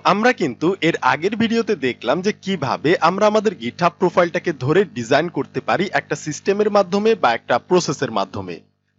আমরা কিন্তু এর আগের ভিডিওতে দেখলাম যে কিভাবে আমরা আমাদের GitHub প্রোফাইলটাকে ধরে ডিজাইন করতে পারি একটা সিস্টেমের মাধ্যমে বা একটা প্রসেসের মাধ্যমে।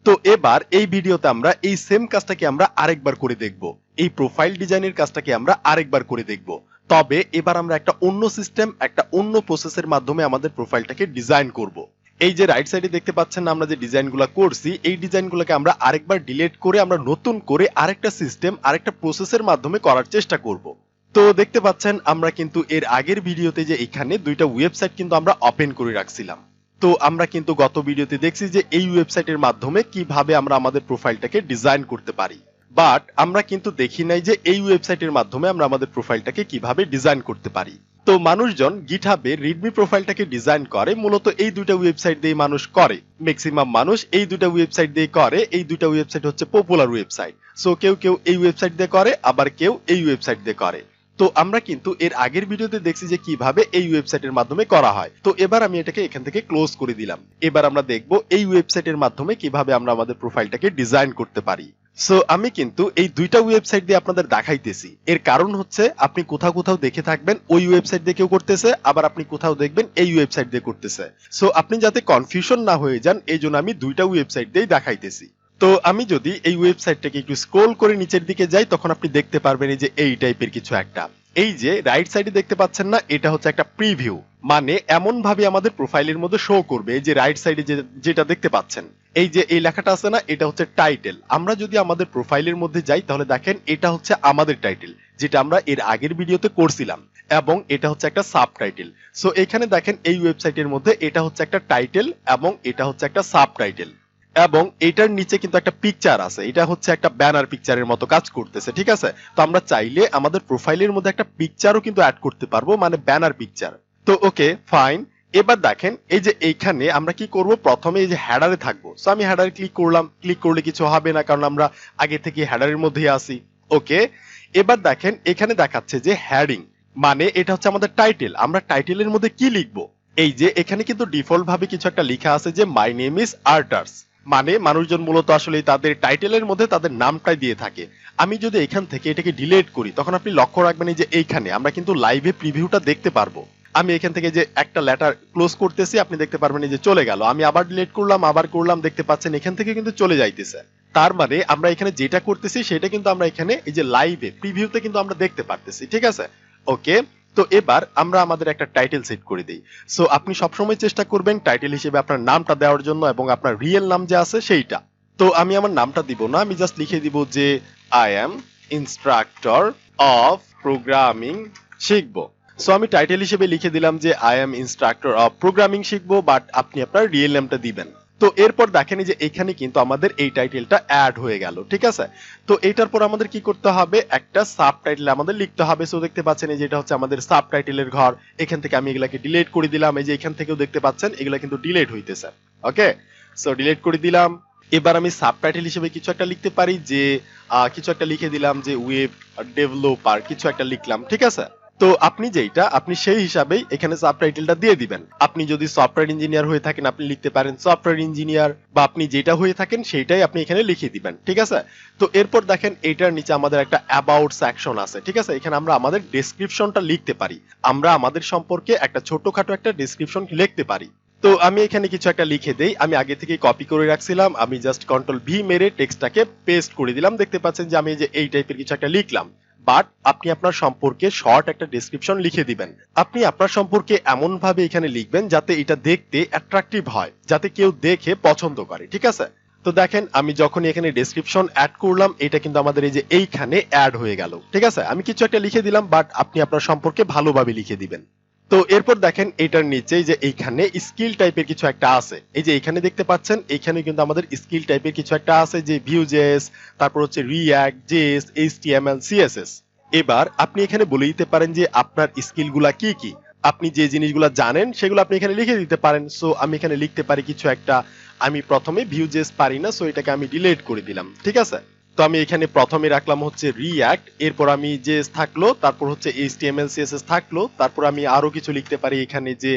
তো এবার এই ভিডিওতে আমরা এই সেম কাজটাকে আমরা আরেকবার করে দেখব। এই প্রোফাইল ডিজাইনের কাজটাকে আমরা আরেকবার করে দেখব। তবে এবার আমরা একটা অন্য সিস্টেম, একটা অন্য প্রসেসের মাধ্যমে আমাদের প্রোফাইলটাকে ডিজাইন করব। এই যে রাইট সাইডে দেখতে পাচ্ছেন আমরা যে ডিজাইনগুলো করছি, এই ডিজাইনগুলোকে আমরা আরেকবার ডিলিট করে আমরা নতুন করে আরেকটা সিস্টেম, আরেকটা প্রসেসের মাধ্যমে করার চেষ্টা করব। তো দেখতে পাচ্ছেন আমরা কিন্তু এর আগের ভিডিওতে যে এখানে দুইটা ওয়েবসাইট কিন্তু আমরা ওপেন করে রাখছিলাম। তো আমরা কিন্তু গত ভিডিওতে দেখছি যে এই ওয়েবসাইটের মাধ্যমে কিভাবে আমরা আমাদের প্রোফাইলটাকে ডিজাইন করতে পারি, বাট আমরা কিন্তু দেখি নাই যে এই ওয়েবসাইটের মাধ্যমে আমরা আমাদের প্রোফাইলটাকে কিভাবে ডিজাইন করতে পারি। তো মানুষজন গিটহাবে রিডমি প্রোফাইলটাকে ডিজাইন করে মূলত এই দুইটা ওয়েবসাইট দিয়ে মানুষ করে। ম্যাক্সিমাম মানুষ এই দুইটা ওয়েবসাইট দিয়ে করে। এই দুইটা ওয়েবসাইট হচ্ছে পপুলার ওয়েবসাইট। সো কেউ কেউ এই ওয়েবসাইট দিয়ে করে, আবার কেউ এই ওয়েবসাইট দিয়ে করে। তো আমরা কিন্তু এর আগের ভিডিওতে দেখছি যে কিভাবে এই ওয়েবসাইটের মাধ্যমে করা হয়। তো এবার আমি এটাকে এখান থেকে ক্লোজ করে দিলাম। এবার আমরা দেখব এই ওয়েবসাইটের মাধ্যমে কিভাবে আমরা আমাদের প্রোফাইলটাকে ডিজাইন করতে পারি। সো আমি কিন্তু এই দুইটা ওয়েবসাইট দিয়ে আপনাদের দেখাইতেছি। এর কারণ হচ্ছে আপনি কোথাও কোথাও দেখে থাকবেন ওই ওয়েবসাইট দিয়ে কেউ করতেছে, আবার আপনি কোথাও দেখবেন এই ওয়েবসাইট দিয়ে করতেছে। সো আপনি যাতে কনফিউশন না হয়ে যান এই জন্য আমি দুইটা ওয়েবসাইট দিয়েই দেখাইতেছি। তো আমি যদি এই ওয়েবসাইটটাকে একটু স্ক্রল করে নিচের দিকে যাই তখন আপনি দেখতে পারবেন এই যে এই টাইপের কিছু একটা। এই যে রাইট সাইডে দেখতে পাচ্ছেন না, এটা হচ্ছে একটা প্রিভিউ, মানে এমন ভাবে আমাদের প্রোফাইলের মধ্যে শো করবে। এই যে রাইট সাইডে যেটা দেখতে পাচ্ছেন, এই যে এই লেখাটা আছে না, এটা হচ্ছে টাইটেল। আমরা যদি আমাদের প্রোফাইলের মধ্যে যাই তাহলে দেখেন এটা হচ্ছে আমাদের টাইটেল, যেটা আমরা এর আগের ভিডিওতে করছিলাম, এবং এটা হচ্ছে একটা সাব টাইটেল। সো এখানে দেখেন এই ওয়েবসাইটের মধ্যে এটা হচ্ছে একটা টাইটেল এবং এটা হচ্ছে একটা সাব টাইটেল, এবং এটার নিচে কিন্তু একটা পিকচার আছে। এটা হচ্ছে একটা ব্যানার পিকচারের মতো কাজ করতেছে, ঠিক আছে। তো আমরা চাইলে আমাদের প্রোফাইলের মধ্যে একটা পিকচারও কিন্তু অ্যাড করতে পারবো, মানে ব্যানার পিকচার। তো ওকে ফাইন। এবার দেখেন এই যে এইখানে আমরা কি করব, প্রথমে এই যে হেডারে থাকবো। সো আমি হেডারে ক্লিক করলাম। ক্লিক করলে কিছু হবে না, কারণ আমরা আগে থেকে হেডারের মধ্যেই আছি। ওকে, এবার দেখেন এখানে দেখাচ্ছে যে হেডিং, মানে এটা হচ্ছে আমাদের টাইটেল। আমরা টাইটেলের মধ্যে কি লিখবো, এই যে এখানে কিন্তু ডিফল্ট ভাবে কিছু একটা লেখা আছে যে মাই নেম ইজ আর্টার্স, মানে মানুষজন মূলত আসলে তাদের টাইটেলের মধ্যে তাদের নামটাই দিয়ে থাকে। আমি যদি এখান থেকে এটাকে ডিলিট করি তখন আপনি লক্ষ্য রাখবেন যে এইখানে আমরা কিন্তু লাইভে প্রিভিউটা দেখতে পারবো। আমি এখান থেকে যে একটা লেটার ক্লোজ করতেছি, আপনি দেখতে পারবেন যে চলে গেল। আমি আবার ডিলিট করলাম, আবার করলাম, দেখতে পাচ্ছেন এখান থেকে কিন্তু চলে যাইতেছে। তার মানে আমরা এখানে যেটা করতেছি সেটা কিন্তু আমরা এখানে এই যে লাইভে প্রিভিউতে কিন্তু আমরা দেখতে পারতেছি, ঠিক আছে। ওকে, তো এবার আমরা আমাদের একটা টাইটেল সেট করে দিই। সো আপনি সবসময় চেষ্টা করবেন টাইটেল হিসেবে আপনার নামটা দেওয়ার জন্য, এবং আপনার রিয়েল নাম যে আছে সেইটা। তো আমি আমার নামটা দিব না, আমি জাস্ট লিখে দিব যে I am instructor of programming শিখবো। সো আমি টাইটেল হিসেবে লিখে দিলাম যে I am instructor of programming শিখবো, বাট আপনি আপনার রিয়েল নামটা দিবেন। তো এরপর দেখেন যে এখানে কিন্তু আমাদের এই টাইটেলটা অ্যাড হয়ে গেল, ঠিক আছে। তো এটার পর আমাদের কি করতে হবে, একটা সাব টাইটেল আমাদের লিখতে হবে। সো দেখতে পাচ্ছেন এই যে এটা হচ্ছে আমাদের সাব টাইটেলের ঘর। এখান থেকে আমি এগুলাকে ডিলিট করে দিলাম। এই যে এখান থেকেও দেখতে পাচ্ছেন এগুলা কিন্তু ডিলিট হইতেছে। ওকে, সো ডিলিট করে দিলাম। এবার আমি সাব টাইটেল হিসেবে কিছু একটা লিখতে পারি, যে কিছু একটা লিখে দিলাম যে ওয়েব ডেভেলপার, কিছু একটা লিখলাম, ঠিক আছে। তো আপনি যেটা আপনি সেই হিসাবেই এখানে সাবটাইটেলটা দিয়ে দিবেন। আপনি যদি সফটওয়্যার ইঞ্জিনিয়ার হয়ে থাকেন আপনি লিখতে পারেন সফটওয়্যার ইঞ্জিনিয়ার, বা আপনি যেটা হয়ে থাকেন সেইটাই আপনি এখানে লিখে দিবেন, ঠিক আছে। তো এরপর দেখেন এটার নিচে আমাদের একটা অ্যাবাউট সেকশন আছে, ঠিক আছে। এখানে আমরা আমাদের ডেসক্রিপশনটা লিখতে পারি। আমরা আমাদের সম্পর্কে একটা ছোটখাটো একটা ডেসক্রিপশন লিখতে পারি। তো আমি এখানে কিছু একটা লিখে দেই। আমি আগে থেকে কপি করে রাখছিলাম, আমি জাস্ট কন্ট্রোল ভি মেরে টেক্সটটাকে পেস্ট করে দিলাম। দেখতে পাচ্ছেন যে আমি যে এই টাইপের কিছু একটা লিখলাম, বাট আপনি আপনার সম্পর্কে শর্ট একটা ডেসক্রিপশন লিখে দিবেন। আপনি আপনার সম্পর্কে এমন ভাবে এখানে লিখবেন যাতে এটা দেখতে অ্যাট্রাকটিভ হয়, যাতে কেউ দেখে পছন্দ করে, ঠিক আছে। তো দেখেন আমি যখন এখানে ডেসক্রিপশন অ্যাড করলাম এটা কিন্তু আমাদের এই যে এইখানে অ্যাড হয়ে গেল, ঠিক আছে। আমি কিছু একটা লিখে দিলাম, বাট আপনি আপনার সম্পর্কে ভালোভাবে লিখে দিবেন। তো এরপর দেখেন এটার নিচে যে এইখানে স্কিল টাইপের কিছু একটা আছে। এই যে এখানে দেখতে পাচ্ছেন এখানে কিন্তু আমাদের স্কিল টাইপের কিছু একটা আছে, যে ভিউজেস, তারপর হচ্ছে রিঅ্যাক্ট, জেএস, এইচটিএমএল, সিএসএস। এবার আপনি এখানে বলে দিতে পারেন যে আপনার স্কিলগুলা কি কি, আপনি যে জিনিসগুলো জানেন সেগুলো আপনি এখানে লিখে দিতে পারেন। সো আমি এখানে লিখতে পারি কিছু একটা, আমি প্রথমে ভিউজেস পারি না, সো এটাকে আমি ডিলিট করে দিলাম, ঠিক আছে। তো আমি এখানে প্রথমে রাখলাম হচ্ছে রিঅ্যাক্ট, এরপর আমি যে থাকলো, তারপর হচ্ছে এইচটিএমএল সিএসএস থাকলো, তারপর আমি আরো কিছু লিখতে পারি এখানে যে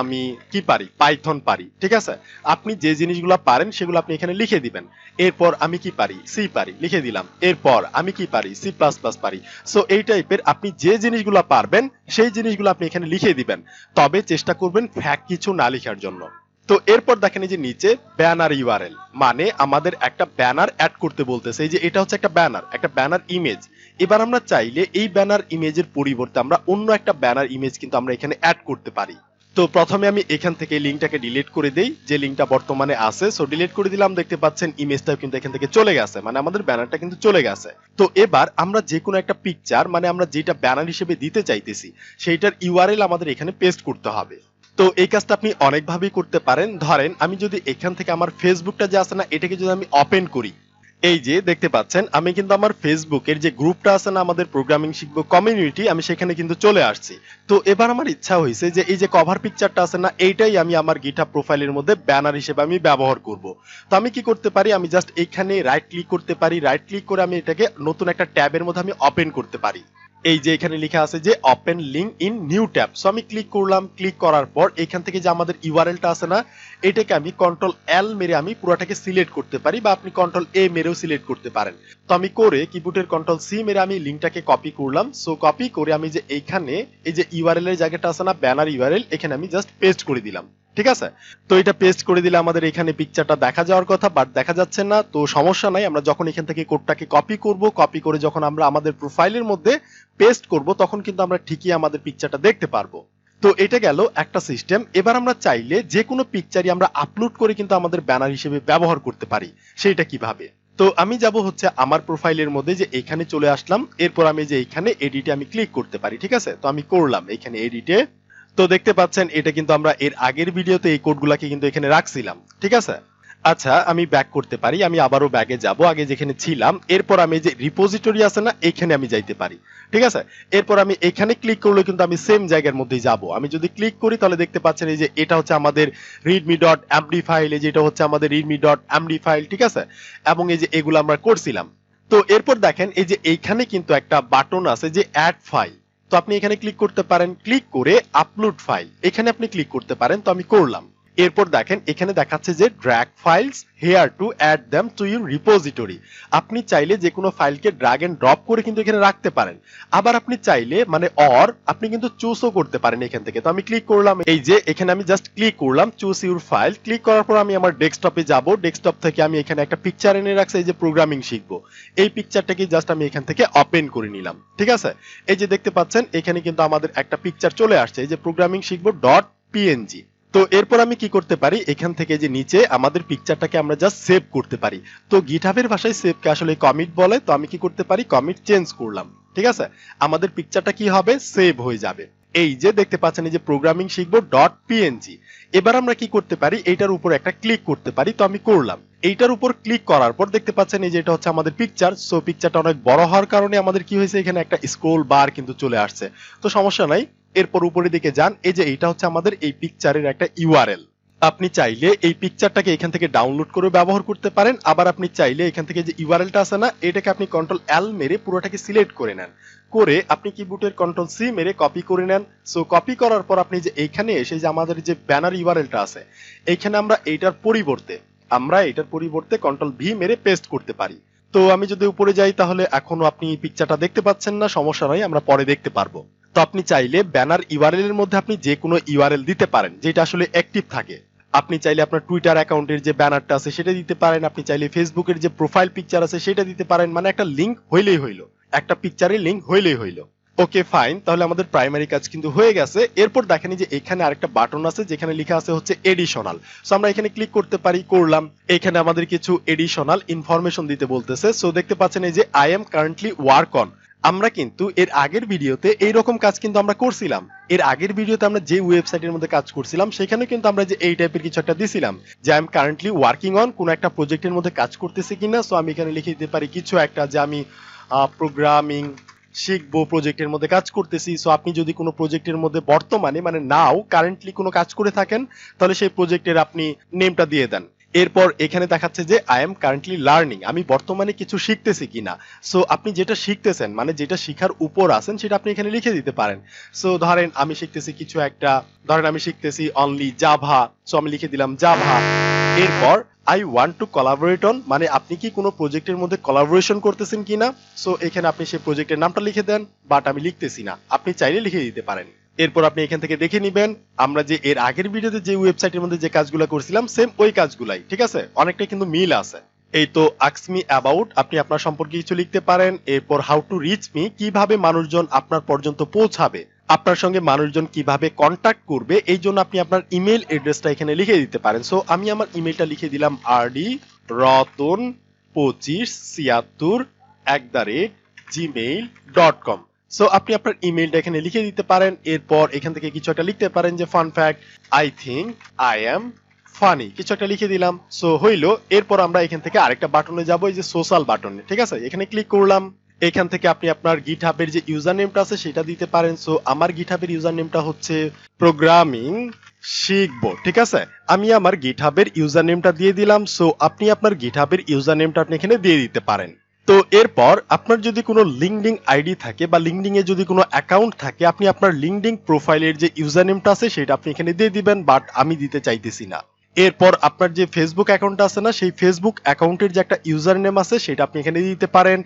আমি কি পারি, পাইথন পারি। ঠিক আছে, আপনি যে জিনিসগুলো পারেন সেগুলো আপনি এখানে লিখে দিবেন। এরপর আমি কি পারি, সি পারি, লিখে দিলাম। এরপর আমি কি পারি, সি প্লাস প্লাস পারি। সো এই টাইপের আপনি যে জিনিসগুলো পারবেন সেই জিনিসগুলো আপনি এখানে লিখে দিবেন, তবে চেষ্টা করবেন ফ্যাক্ট কিছু না লেখার জন্য। তো এরপর দেখেন এই যে নিচে ব্যানার ইউআরএল, মানে আমাদের একটা ব্যানার অ্যাড করতে বলতেছে। এই যে এটা হচ্ছে একটা ব্যানার ইমেজ। এবার আমরা চাইলে এই ব্যানার ইমেজের পরিবর্তে আমরা অন্য একটা ব্যানার ইমেজ কিন্তু আমরা এখানে অ্যাড করতে পারি। তো প্রথমে আমি এখান থেকে লিঙ্কটাকে ডিলিট করে দেই, যে লিঙ্কটা বর্তমানে আছে। সো ডিলিট করে দিলাম, দেখতে পাচ্ছেন ইমেজটাও কিন্তু এখান থেকে চলে গেছে, মানে আমাদের ব্যানারটা কিন্তু চলে গেছে। তো এবার আমরা যে কোনো একটা পিকচার, মানে আমরা যেটা ব্যানার হিসেবে দিতে চাইতেছি সেইটার ইউআরএল আমাদের এখানে পেস্ট করতে হবে। তো এই কাজটা আপনি অনেকভাবেই করতে পারেন। ধরেন আমি যদি এখান থেকে আমার ফেসবুকটা যে আছে না, এটাকে যদি আমি ওপেন করি, এই যে দেখতে পাচ্ছেন আমি কিন্তু আমার ফেসবুকের যে গ্রুপটা আছে না, আমাদের প্রোগ্রামিং শিখবো কমিউনিটি, আমি সেখানে কিন্তু চলে আসছি। তো এবার আমার ইচ্ছা হয়েছে যে এই যে কভার পিকচারটা আছে না, এইটাই আমি আমার গিটহাব প্রোফাইলের মধ্যে ব্যানার হিসেবে আমি ব্যবহার করব। তো আমি কি করতে পারি, আমি জাস্ট এখানে রাইট ক্লিক করতে পারি, রাইট ক্লিক করে আমি এটাকে নতুন একটা ট্যাবের মধ্যে আমি ওপেন করতে পারি। এই যে এখানে লেখা আছে যে open link in new tab. So আমি ক্লিক করলাম, ক্লিক করার পর এখান থেকে যে আমাদের ইউআরএলটা আছে না, এটাকে আমি কন্ট্রোল এল মেরে আমি পুরোটাকে সিলেক্ট করতে পারি, বা আপনি কন্ট্রোল এ মেরেও সিলেক্ট করতে পারেন। তো আমি করে কিবোর্ডের কন্ট্রোল সি মেরে আমি লিংকটাকে কপি করলাম। সো কপি করে আমি যে এইখানে এই যে ইউআরএল এর জায়গাটা আছে না, ব্যানার ইউআরএল, এখানে আমি জাস্ট পেস্ট করে দিলাম। ঠিক আছে, তো এটা পেস্ট করে দিলে আমাদের এখানে পিকচারটা দেখা যাওয়ার কথা, বাট দেখা যাচ্ছে না। তো সমস্যা নাই, আমরা যখন এখান থেকে কোডটাকে কপি করব, কপি করে যখন আমরা আমাদের প্রোফাইলের মধ্যে পেস্ট করব, তখন কিন্তু আমরা ঠিকই আমাদের পিকচারটা দেখতে পারবো। তো এটা গেল একটা সিস্টেম। এবার আমরা চাইলে যে কোনো পিকচারই আমরা আপলোড করে কিন্তু আমাদের ব্যানার হিসেবে ব্যবহার করতে পারি। সেইটা কিভাবে? তো আমি যাব হচ্ছে আমার প্রোফাইলের মধ্যে, যে এখানে চলে আসলাম। এরপর আমি যে এখানে এডিটে আমি ক্লিক করতে পারি। ঠিক আছে, তো আমি করলাম এখানে এডিটে। তো দেখতে পাচ্ছেন এটা কিন্তু আমরা এর আগের ভিডিওতে এই কোডগুলাকে কিন্তু এখানে রাখছিলাম। ঠিক আছে, আচ্ছা আমি ব্যাক করতে পারি, আমি আবারও ব্যাগে যাব, আগে যেখানে ছিলাম। এরপর আমি যে রিপোজিটরি আছে না, এখানে আমি যাইতে পারি। ঠিক আছে, এরপর আমি এখানে ক্লিক করলে কিন্তু আমি সেম জায়গার মধ্যেই যাব। আমি যদি ক্লিক করি তাহলে দেখতে পাচ্ছেন এই যে এটা হচ্ছে আমাদের readme.md ফাইল, এই যে এটা হচ্ছে আমাদের readme.md ফাইল। ঠিক আছে, এবং এই যে এগুলো আমরা করছিলাম। তো এরপর দেখেন এই যে এইখানে কিন্তু একটা বাটন আছে যে অ্যাড ফাইল। তো আপনি এখানে ক্লিক করতে পারেন, ক্লিক করে আপলোড ফাইল এখানে আপনি ক্লিক করতে পারেন। তো আমি করলাম। এরপর দেখেন এখানে দেখাচ্ছে যে drag files here to add them to your repository. আপনি চাইলে যে কোনো ফাইলকে ড্র্যাগ এন্ড ড্রপ করে কিন্তু এখানে রাখতে পারেন। আবার আপনি চাইলে মানে আপনি কিন্তু চুজও করতে পারেন এখান থেকে। তো আমি ক্লিক করলাম, এই যে এখানে আমি জাস্ট ক্লিক করলাম চুজ ইউর ফাইল। ক্লিক করার পর আমি আমার ডেস্কটপে যাব। ডেস্কটপ থেকে আমি এখানে একটা পিকচার এনে রাখছি, এই যে প্রোগ্রামিং শিখবো, এই পিকচারটাকে জাস্ট আমি এখান থেকে ওপেন করে নিলাম। ঠিক আছে, এই যে দেখতে পাচ্ছেন এখানে কিন্তু আমাদের একটা পিকচার চলে আসছে, এই যে প্রোগ্রামিং শিখবো ডট পিএনজি। তো এরপর আমি কি করতে পারি, এখান থেকে যে নিচে আমাদের পিকচারটাকে আমরা জাস্ট সেভ করতে পারি। তো গিটহাবের ভাষায় সেভকে আসলে কমিট বলে। তো আমি কি করতে পারি, কমিট চেঞ্জ করলাম। ঠিক আছে, আমাদের পিকচারটা কি হবে, সেভ হয়ে যাবে। এই যে দেখতে পাচ্ছেন এই যে প্রোগ্রামিং শিখবো ডট পিএনজি। এবার আমরা কি করতে পারি, এইটার উপর একটা ক্লিক করতে পারি। তো আমি করলাম। এইটার উপর ক্লিক করার পর দেখতে পাচ্ছেন এই যে এটা হচ্ছে আমাদের পিকচার। সো পিকচারটা অনেক বড় হওয়ার কারণে আমাদের কি হয়েছে, এখানে একটা স্ক্রোল বার কিন্তু চলে আসছে। তো সমস্যা নাই, এরপর উপরের দিকে যান, এই যে এটা হচ্ছে আমাদের এই পিকচারের একটা ইউআরএল। আপনি চাইলে এই পিকচারটাকে এখান থেকে ডাউনলোড করে ব্যবহার করতে পারেন। আবার আপনি চাইলে এখান থেকে যে ইউআরএলটা আছে না, এটাকে আপনি কন্ট্রোল এল মেরে পুরোটাকে সিলেক্ট করে নেন, করে আপনি কিবোর্ডের কন্ট্রোল সি মেরে কপি করে নেন। সো কপি করার পর আপনি যে এইখানে এসে যে আমাদের যে ব্যানার ইউআরএলটা আছে, এইখানে আমরা এটার পরিবর্তে কন্ট্রোল ভি মেরে পেস্ট করতে পারি। তো আমি যদি উপরে যাই তাহলে এখনো আপনি পিকচারটা দেখতে পাচ্ছেন না, সমস্যা নয়, আমরা পরে দেখতে পারবো। তো আপনি চাইলে ব্যানার ইউআরএল এর মধ্যে আপনি যে কোনো ইউআরএল দিতে পারেন যেটা আসলে অ্যাক্টিভ থাকে। আপনি চাইলে আপনার টুইটার অ্যাকাউন্টের যে ব্যানারটা আছে সেটা দিতে পারেন, আপনি চাইলে ফেসবুকের যে প্রোফাইল পিকচার আছে সেটা দিতে পারেন, মানে একটা লিংক হইলেই হইলো, একটা পিকচারের লিংক হইলেই হইলো। ওকে ফাইন, তাহলে আমাদের প্রাইমারি কাজ কিন্তু হয়ে গেছে। এরপর দেখেন যে এখানে আরেকটা বাটন আছে যেখানে লেখা আছে হচ্ছে এডিশনাল। সো আমরা এখানে ক্লিক করতে পারি, করলাম। এখানে আমাদের কিছু এডিশনাল ইনফরমেশন দিতে বলতেছে। সো দেখতে পাচ্ছেন এই যে I am currently work on. আমরা কিন্তু এর আগের ভিডিওতে এইরকম কাজ কিন্তু আমরা করছিলাম। এর আগের ভিডিওতে আমরা যে ওয়েবসাইটের মধ্যে কাজ করছিলাম সেখানে কিন্তু আমরা যে এই টাইপের কিছু একটা দিছিলাম যে I am currently working on, কোন একটা প্রজেক্টের মধ্যে কাজ করতেছি কিনা। সো আমি এখানে লিখে দিতে পারি কিছু একটা যে আমি প্রোগ্রামিং শিখবো প্রজেক্টের মধ্যে কাজ করতেছি। সো আপনি যদি কোনো প্রজেক্টের মধ্যে বর্তমানে মানে নাও কারেন্টলি কোনো কাজ করে থাকেন তাহলে সেই প্রজেক্টের আপনি নেমটা দিয়ে দেন। এরপর এখানে দেখাচ্ছে যে আই এম কারেন্টলি লার্নিং, আমি বর্তমানে কিছু শিখতেছি কিনা। সো আপনি যেটা শিখতেছেন মানে যেটা শিখার উপর আছেন সেটা আপনি এখানে লিখে দিতে পারেন। সো ধরেন আমি শিখতেছি কিছু একটা, ধরেন আমি শিখতেছি অনলি জাভা, সো আমি লিখে দিলাম জাভা। এরপর I want to collaborate on, মানে আপনি কি কোনো প্রজেক্টের মধ্যে কোলাবোরেশন করতেছেন কিনা। সো এখানে আপনি সেই প্রজেক্টের নামটা লিখে দেন, বাট আমি লিখতেছি না, আপনি চাইলে লিখে দিতে পারেন। এরপর আপনি এখান থেকে দেখে নিবেন আমরা যে এর আগের ভিডিওতে যে ওয়েবসাইটের মধ্যে যে কাজগুলো করছিলাম সেম ওই কাজগুলাই, ঠিক আছে, অনেকটা কিন্তু মিল আছে। এই তো আস্ক মি অ্যাবাউট, আপনি আপনার সম্পর্কে কিছু লিখতে পারেন। এরপর হাউ টু রিচ মি, কিভাবে মানুষজন আপনার পর্যন্ত পৌঁছাবে, আপনার সঙ্গে মানুষজন কিভাবে কন্টাক্ট করবে, এই জন্য আপনি আপনার ইমেল অ্যাড্রেসটা এখানে লিখে দিতে পারেন। সো আমি আমার ইমেলটা লিখে দিলাম rd.rotun2576@gmail.com। সো আপনি আপনার ইমেলটা এখানে লিখে দিতে পারেন। এরপর এখান থেকে কিছু একটা লিখতে পারেন যে fun fact, I think I am funny, কিছু একটা লিখে দিলাম। সো হইলো। এরপর আমরা এখান থেকে আরেকটা বাটনে যাবো, এই যে সোশ্যাল বাটনে, ঠিক আছে, এখানে ক্লিক করলাম। এখান থেকে আপনি আপনার গিটহাবের যে ইউজার নেমটা আছে সেটা দিতে পারেন। সো আমার গিটহাবের ইউজার নেমটা হচ্ছে প্রোগ্রামিং শিখবো, ঠিক আছে, আমি আমার গিটহাবের ইউজার নেমটা দিয়ে দিলাম। সো আপনি আপনার গিটহাবের ইউজার নেমটা আপনি এখানে দিয়ে দিতে পারেন। তো এরপর আপনার যদি কোনো লিঙ্কডিন আইডি থাকে বা লিঙ্কডিন এ যদি কোনো অ্যাকাউন্ট থাকে, আপনি আপনার লিঙ্কডিন প্রোফাইলের যে ইউজার নেমটা আছে সেটা আপনি এখানে দিয়ে দিবেন, বাট আমি দিতে চাইতেছি না। এরপর আপনার যে ফেসবুক অ্যাকাউন্ট আছে না, সেই ফেসবুক অ্যাকাউন্টের যে একটা ইউজার নেম আছে সেটা আপনি এখানে দিতে পারেন।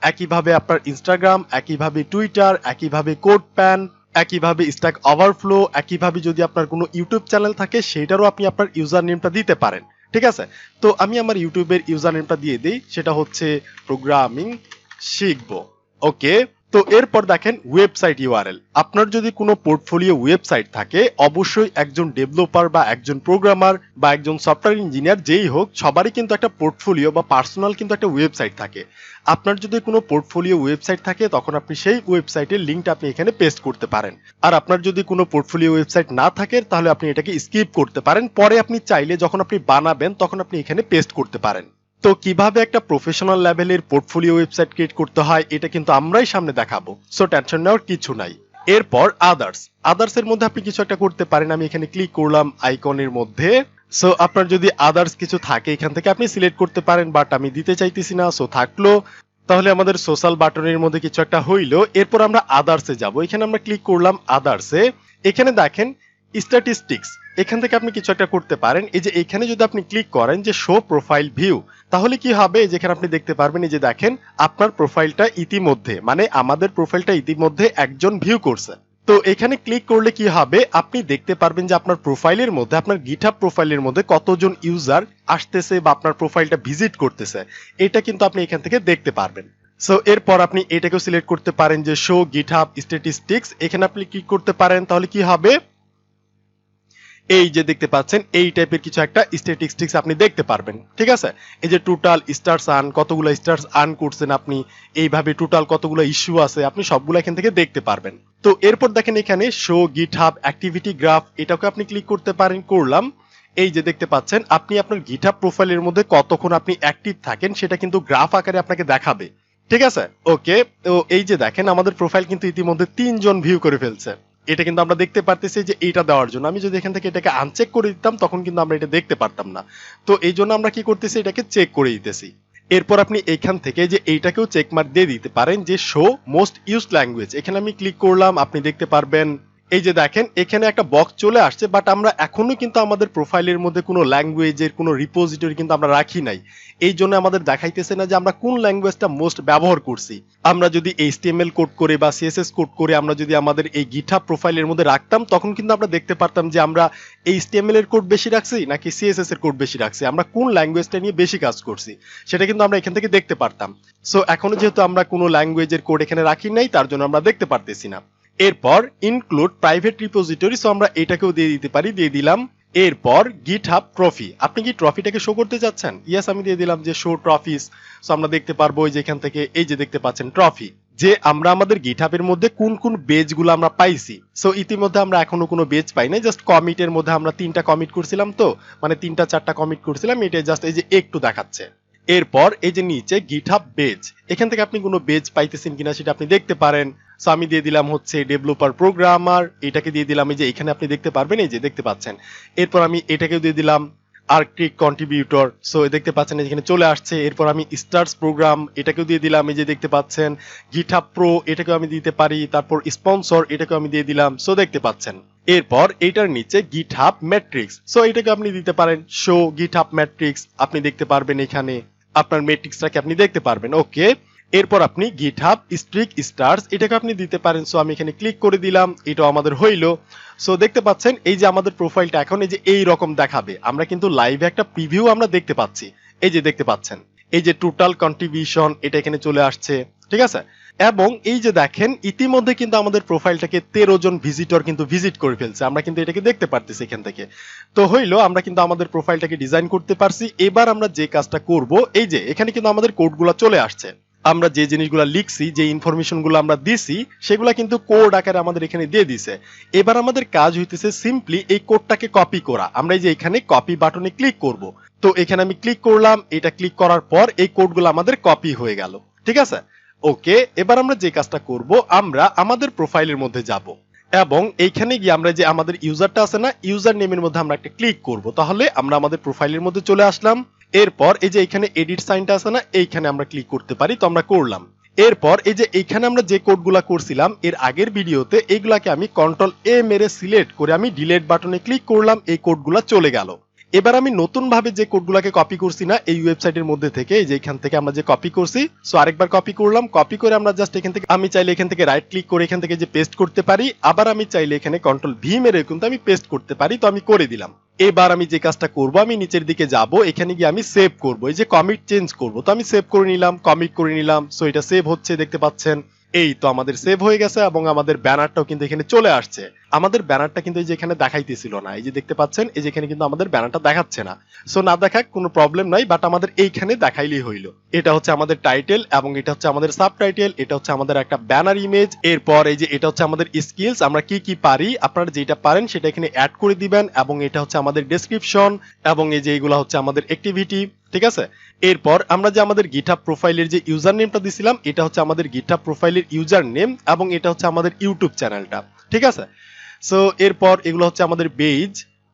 একইভাবে আপনার ইনস্টাগ্রাম, একইভাবে টুইটার, একইভাবে কোড প্যান, একইভাবে স্ট্যাক ওভারফ্লো, একইভাবে যদি আপনার কোনো ইউটিউব চ্যানেল থাকে সেটারও আপনি আপনার ইউজার নেমটা দিতে পারেন, ঠিক আছে। তো আমি আমার ইউটিউবের ইউজার নেমটা দিয়ে দিই, সেটা হচ্ছে প্রোগ্রামিং শিখবো। ওকে। তো এরপর দেখেন ওয়েবসাইট ইউআরএল, আপনার যদি কোনো পোর্টফোলিও ওয়েবসাইট থাকে, অবশ্যই একজন ডেভেলপার বা একজন প্রোগ্রামার বা একজন সফটওয়্যার ইঞ্জিনিয়ার যেই হোক, সবারই কিন্তু একটা পোর্টফোলিও বা পার্সোনাল কিন্তু একটা ওয়েবসাইট থাকে। আপনার যদি কোনো পোর্টফোলিও ওয়েবসাইট থাকে তখন আপনি সেই ওয়েবসাইটের লিঙ্কটা আপনি এখানে পেস্ট করতে পারেন। আর আপনার যদি কোনো পোর্টফোলিও ওয়েবসাইট না থাকে তাহলে আপনি এটাকে স্কিপ করতে পারেন, পরে আপনি চাইলে যখন আপনি বানাবেন তখন আপনি এখানে পেস্ট করতে পারেন। তো কিভাবে একটা প্রফেশনাল লেভেলের পোর্টফোলিও ওয়েবসাইট ক্রিয়েট করতে হয় এটা কিন্তু আমরাই সামনে দেখাবো, সো টেনশন নেওয়ার কিছু নাই। এরপর আদার্স এর মধ্যে আপনি কিছু একটা করতে পারেন। আমি এখানে ক্লিক করলাম আইকনের মধ্যে। সো আপনার যদি আদার্স কিছু থাকে এখান থেকে আপনি সিলেক্ট করতে পারেন, বাট আমি দিতে চাইতেছি না, সো থাকলো। তাহলে আমাদের সোশ্যাল বাটনের মধ্যে কিছু একটা হইলো। এরপর আমরা আদার্সে যাব, এখানে আমরা ক্লিক করলাম আদার্সে। এখানে দেখেন স্ট্যাটিস্টিক্স, এখান থেকে আপনি কিছু একটা করতে পারেন। এই যে এখানে যদি আপনি ক্লিক করেন যে শো প্রোফাইল ভিউ, তাহলে কি হবে, যেখানে আপনি দেখতে পারবেন এই যে দেখেন আপনার প্রোফাইলটা ইতিমধ্যে, মানে আমাদের প্রোফাইলটা ইতিমধ্যে একজন ভিউ করছে। তো এখানে ক্লিক করলে কি হবে, আপনি দেখতে পারবেন যে আপনার প্রোফাইলের মধ্যে, আপনার গিটহাব প্রোফাইলের মধ্যে কতজন ইউজার আসতেছে বা আপনার প্রোফাইলটা ভিজিট করতেছে, এটা কিন্তু আপনি এখান থেকে দেখতে পারবেন। সো এরপর আপনি এটাকেও সিলেক্ট করতে পারেন যে শো গিটহাব স্ট্যাটিস্টিক্স, এখানে আপনি ক্লিক করতে পারেন। তাহলে কি হবে, এই যে দেখতে পাচ্ছেন এই টাইপের কিছু একটা স্ট্যাটিস্টিক্স আপনি দেখতে পারবেন, ঠিক আছে। এই যে টোটাল স্টার্স আর্ন, কতগুলো স্টার্স আর্ন করছেন আপনি, এইভাবে টোটাল কতগুলো ইস্যু আছে আপনি সবগুলো এখান থেকে দেখতে পারবেন। তো এরপর দেখেন এখানে শো গিটহাব অ্যাক্টিভিটি গ্রাফ, এটাকে আপনি ক্লিক করতে পারেন, করলাম। এই যে দেখতে পাচ্ছেন আপনি আপনার গিটহাব প্রোফাইলের মধ্যে কতক্ষণ আপনি অ্যাক্টিভ থাকেন সেটা কিন্তু গ্রাফ আকারে আপনাকে দেখাবে, ঠিক আছে। ওকে। তো এই যে দেখেন আমাদের প্রোফাইল কিন্তু ইতিমধ্যে 3 জন ভিউ করে ফেলছে, এটা কিন্তু আমরা দেখতে পারতেছি যে এইটা দেওয়ার জন্য। আমি যদি এখান থেকে এটাকে আনচেক করে দিতাম তখন কিন্তু আমরা এটা দেখতে পারতাম না। তো এই জন্য আমরা কি করতেছি, এটাকে চেক করে দিতেছি। এরপর আপনি এখান থেকে যে এইটাকেও চেক মার্ক দিয়ে দিতে পারেন যে শো মোস্ট ইউজড ল্যাঙ্গুয়েজ, এখানে আমি ক্লিক করলাম, আপনি দেখতে পারবেন এই যে দেখেন এখানে একটা বক্স চলে আসছে, বাট আমরা এখনো কিন্তু আমাদের প্রোফাইলের মধ্যে কোনো ল্যাঙ্গুয়েজের কোনো রিপোজিটরি কিন্তু আমরা রাখি নাই। এই জন্য আমাদের দেখাইতেছে না যে আমরা কোন ল্যাঙ্গুয়েজটা মোস্ট ব্যবহার করছি। আমরা যদি HTML কোড করে বা CSS কোড করে আমরা যদি আমাদের এই গিটহাব প্রোফাইলের মধ্যে রাখতাম তখন কিন্তু আমরা দেখতে পারতাম যে আমরা HTML এর কোড বেশি রাখছি নাকি CSS এর কোড বেশি রাখছি, আমরা কোন ল্যাঙ্গুয়েজটা নিয়ে বেশি কাজ করছি সেটা কিন্তু আমরা এখান থেকে দেখতে পারতাম। সো এখনো যেহেতু আমরা কোনো ল্যাঙ্গুয়েজের কোড এখানে রাখি নাই তার জন্য আমরা দেখতে পারতেছি না। এরপর ইনক্লুড প্রাইভেট রিপোজিটরি, সো আমরা এটাকেও দিয়ে দিতে পারি, দিয়ে দিলাম। এরপর গিটহাব ট্রফি, আপনি কি ট্রফিটাকে শো করতে চাচ্ছেন, ইয়েস আমি দিয়ে দিলাম যে শো ট্রফিস। সো আমরা দেখতে পারবো যে এখান থেকে এই যে দেখতে পাচ্ছেন ট্রফি, যে আমরা আমাদের গিটহাবের মধ্যে কোন কোন বেজগুলো আমরা পাইছি। সো ইতিমধ্যে আমরা এখনো কোনো বেজ পাই নাই, জাস্ট কমিটের মধ্যে আমরা 3টা কমিট করছিলাম, তো মানে 3টা 4টা কমিট করছিলাম, এটা জাস্ট এই যে একটু দেখাচ্ছে। এরপর এই যে নিচে গিটহাব বেজ, এখান থেকে আপনি কোনো বেজ পাইতেছেন কিনা সেটা আপনি দেখতে পারেন। সো আমি দিয়ে দিলাম হচ্ছে ডেভেলপার প্রোগ্রামার, এটাকে দিয়ে দিলাম, এই যে এখানে আপনি দেখতে পারবেন এই যে দেখতে পাচ্ছেন। এরপর আমি এটাকেও দিয়ে দিলাম। Arctic contributor. সো দেখতে পাচ্ছেন এখানে চলে আসছে। এরপর আমি স্টার্স প্রোগ্রাম এটাকেও দিয়ে দিলাম, এই যে দেখতে পাচ্ছেন। গিটহাব প্রো এটাকেও আমি দিতে পারি, তারপর স্পন্সর এটাকেও আমি দিয়ে দিলাম। সো দেখতে পাচ্ছেন। এরপর এটার নিচে গিটহাব ম্যাট্রিক্স, সো এটাকে আপনি দিতে পারেন শো গিটহাব ম্যাট্রিক্স, আপনি দেখতে পারবেন এখানে আপনার ম্যাট্রিক্সটাকে আপনি দেখতে পারবেন। ওকে, এরপর আপনি গিটহাব স্ট্রিক স্টার্স এটাকে আপনি দিতে পারেন। সো আমি এখানে ক্লিক করে দিলাম, এটাও আমাদের হইলো। সো দেখতে পাচ্ছেন এই যে আমাদের প্রোফাইলটা এখন এই যে এই রকম দেখাবে। আমরা কিন্তু লাইভে একটা প্রিভিউ আমরা দেখতে পাচ্ছি, এই যে দেখতে পাচ্ছেন এই যে টোটাল কন্ট্রিবিউশন এটা এখানে চলে আসছে, ঠিক আছে। এবং এই যে দেখেন ইতিমধ্যে কিন্তু আমাদের প্রোফাইলটাকে 13 জন ভিজিটর কিন্তু ভিজিট করে ফেলছে, আমরা কিন্তু এটাকে দেখতে পারতেছি এখান থেকে। তো হইলো আমরা কিন্তু আমাদের প্রোফাইলটাকে ডিজাইন করতে পারছি। এবার আমরা যে কাজটা করব, এই যে এখানে কিন্তু আমাদের কোডগুলো চলে আসছে। আমরা যে জিনিসগুলো লিখছি, যে ইনফরমেশনগুলো আমরা দিছি, সেগুলো কিন্তু কোড আকারে আমাদের এখানে দিয়ে দিছে। এবার আমাদের কাজ হইতেছে সিম্পলি এই কোডটাকে কপি করা। আমরা এই যে এখানে কপি বাটনে ক্লিক করব। তো এখানে আমি ক্লিক করলাম, এটা ক্লিক করার পর এই কোডগুলো আমাদের কপি হয়ে গেল, ঠিক আছে। ওকে, এবার আমরা যে কাজটা করব, আমরা আমাদের প্রোফাইলের মধ্যে যাব এবং এইখানে গিয়ে আমরা যে আমাদের ইউজারটা আছে না, ইউজার নেমের মধ্যে আমরা একটা ক্লিক করব। তাহলে আমরা আমাদের প্রোফাইলের মধ্যে চলে আসলাম। এরপর এই যে এখানে এডিট সাইনটা আছে না, এইখানে আমরা ক্লিক করতে পারি, তো আমরা করলাম। এরপর এই যে এইখানে আমরা যে কোডগুলা করছিলাম এর আগের ভিডিওতে, এইগুলাকে আমি কন্ট্রোল এ মেরে সিলেক্ট করে আমি ডিলিট বাটনে ক্লিক করলাম, এই কোডগুলা চলে গেল। এবার আমি নতুন ভাবে যে কোডগুলাকে কপি করছি না এই ওয়েবসাইটের মধ্যে থেকে, এই যে এখান থেকে আমরা যে কপি করছি, সো আরেকবার কপি করলাম। কপি করে আমরা জাস্ট এখান থেকে, আমি চাইলে এখান থেকে রাইট ক্লিক করে এখান থেকে যে পেস্ট করতে পারি, আবার আমি চাইলে এখানে কন্ট্রোল ভি মেরে কিন্তু আমি পেস্ট করতে পারি, তো আমি করে দিলাম। এবার আমি যে কাজটা করব, আমি নিচের দিকে যাব, এখানে গিয়ে আমি সেভ করব, এই যে কমিট চেঞ্জ করব, তো আমি সেভ করে নিলাম, কমিট করে নিলাম। সো এটা সেভ হচ্ছে, দেখতে পাচ্ছেন। এই তো আমাদের সেভ হয়ে গেছে এবং আমাদের ব্যানারটাও কিন্তু এখানে চলে আসছে। আমাদের ব্যানারটা কিন্তু এই যে এখানে দেখাইতেছিল না, এই যে দেখতে পাচ্ছেন এই যে এখানে কিন্তু আমাদের ব্যানারটা দেখাচ্ছে না। সো না দেখাক কোনো প্রবলেম নাই, বাট আমাদের এইখানে দেখাইলেই হইলো। এটা হচ্ছে আমাদের টাইটেল এবং এটা হচ্ছে আমাদের সাবটাইটেল, এটা হচ্ছে আমাদের একটা ব্যানার ইমেজ। এরপর এই যে এটা হচ্ছে আমাদের স্কিলস, আমরা কি কি পারি, আপনারা যেটা পারেন সেটা এখানে অ্যাড করে দিবেন। এবং এটা হচ্ছে আমাদের ডেসক্রিপশন এবং এই যে এগুলা হচ্ছে আমাদের অ্যাক্টিভিটি, ঠিক আছে। এরপর আমরা যে আমাদের গিটহাব প্রোফাইলের যে ইউজার নেমটা দিছিলাম, এটা হচ্ছে আমাদের গিটহাব প্রোফাইলের ইউজার নেম এবং এটা হচ্ছে আমাদের ইউটিউব চ্যানেলটা, ঠিক আছে। সো এরপর এগুলো হচ্ছে আমাদের পেজ।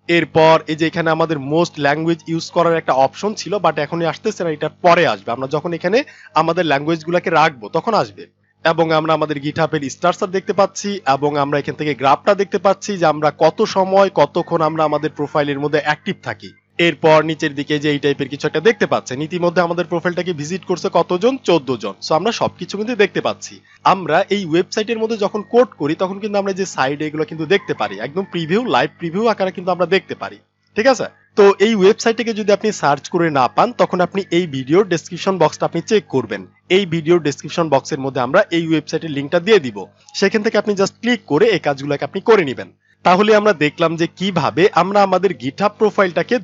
এরপর এই যে এখানে আমাদের মোস্ট ল্যাঙ্গুয়েজ ইউজ করার একটা অপশন ছিল, বাট এখনই আসতেছে না, এটা পরে আসবে। আমরা যখন এখানে আমাদের ল্যাঙ্গুয়েজগুলোকে রাখবো তখন আসবে। এবং আমরা আমাদের গিটহাবের স্টার্সার দেখতে পাচ্ছি এবং আমরা এখান থেকে গ্রাফটা দেখতে পাচ্ছি যে আমরা কত সময় কতক্ষণ আমরা আমাদের প্রোফাইলের মধ্যে অ্যাক্টিভ থাকি। এরপর নিচের দিকে যে এই টাইপের কিছু একটা দেখতে পাচ্ছেন, ইতিমধ্যে আমাদের প্রোফাইলটাকে ভিজিট করছে কতজন, 14 জন। সো আমরা সবকিছু কিন্তু দেখতে পাচ্ছি। আমরা এই ওয়েবসাইটের মধ্যে যখন কোড করি তখন কিন্তু আমরা যে সাইডে এগুলো কিন্তু দেখতে পারি, একদম প্রিভিউ, লাইভ প্রিভিউ আকারে কিন্তু আমরা দেখতে পারি, ঠিক আছে। তো এই ওয়েবসাইটটাকে যদি আপনি সার্চ করে না পান, তখন আপনি এই ভিডিওর ডেসক্রিপশন বক্সটা আপনি চেক করবেন। এই ভিডিওর ডেসক্রিপশন বক্সের মধ্যে আমরা এই ওয়েবসাইটের লিঙ্কটা দিয়ে দিব, সেখান থেকে আপনি জাস্ট ক্লিক করে এই কাজগুলোকে আপনি করে নেবেন। তাহলে আমরা দেখলাম যে কিভাবে আমরা আমাদের গিটহাব প্রোফাইলটাকে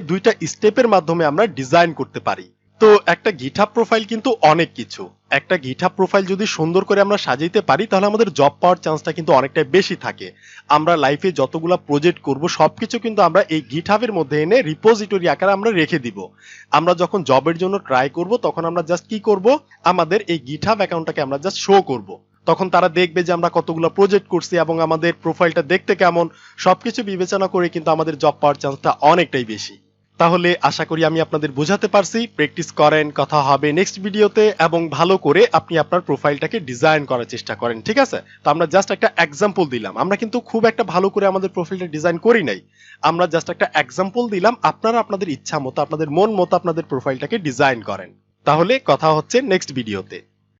দুইটা স্টেপের মাধ্যমে আমরা ডিজাইন করতে পারি। তো একটা গিটহাব প্রোফাইল কিন্তু অনেক কিছু। একটা গিটহাব প্রোফাইল যদি সুন্দর করে আমরা সাজাইতে পারি তাহলে আমাদের জব পাওয়ার চান্সটা কিন্তু অনেকটাই বেশি থাকে। আমরা লাইফে যতগুলা প্রজেক্ট করব সবকিছু কিন্তু আমরা এই গিটহাবের মধ্যে এনে রিপোজিটরি আকারে আমরা রেখে দিব। আমরা যখন জবের জন্য ট্রাই করব তখন আমরা জাস্ট কি করব, আমাদের এই গিটহাব অ্যাকাউন্টটাকে আমরা জাস্ট শো করব। তখন তারা দেখবে যে আমরা কতগুলো প্রজেক্ট করছি এবং আমাদের প্রোফাইলটা দেখতে কেমন, সবকিছু বিবেচনা করে কিন্তু আমাদের জব পাওয়ার চান্সটা অনেকটাই বেশি। তাহলে আশা করি আমি আপনাদের বোঝাতে পারছি। প্র্যাকটিস করেন, কথা হবে নেক্সট ভিডিওতে, এবং ভালো করে আপনি আপনার প্রোফাইলটাকে ডিজাইন করার চেষ্টা করেন, ঠিক আছে। তো আমরা জাস্ট একটা এক্সাম্পল দিলাম, আমরা কিন্তু খুব একটা ভালো করে আমাদের প্রোফাইলটা ডিজাইন করি নাই, আমরা জাস্ট একটা এক্সাম্পল দিলাম। আপনারা আপনাদের ইচ্ছা মতো, আপনাদের মন মতো আপনাদের প্রোফাইলটাকে ডিজাইন করেন। তাহলে কথা হচ্ছে নেক্সট ভিডিওতে।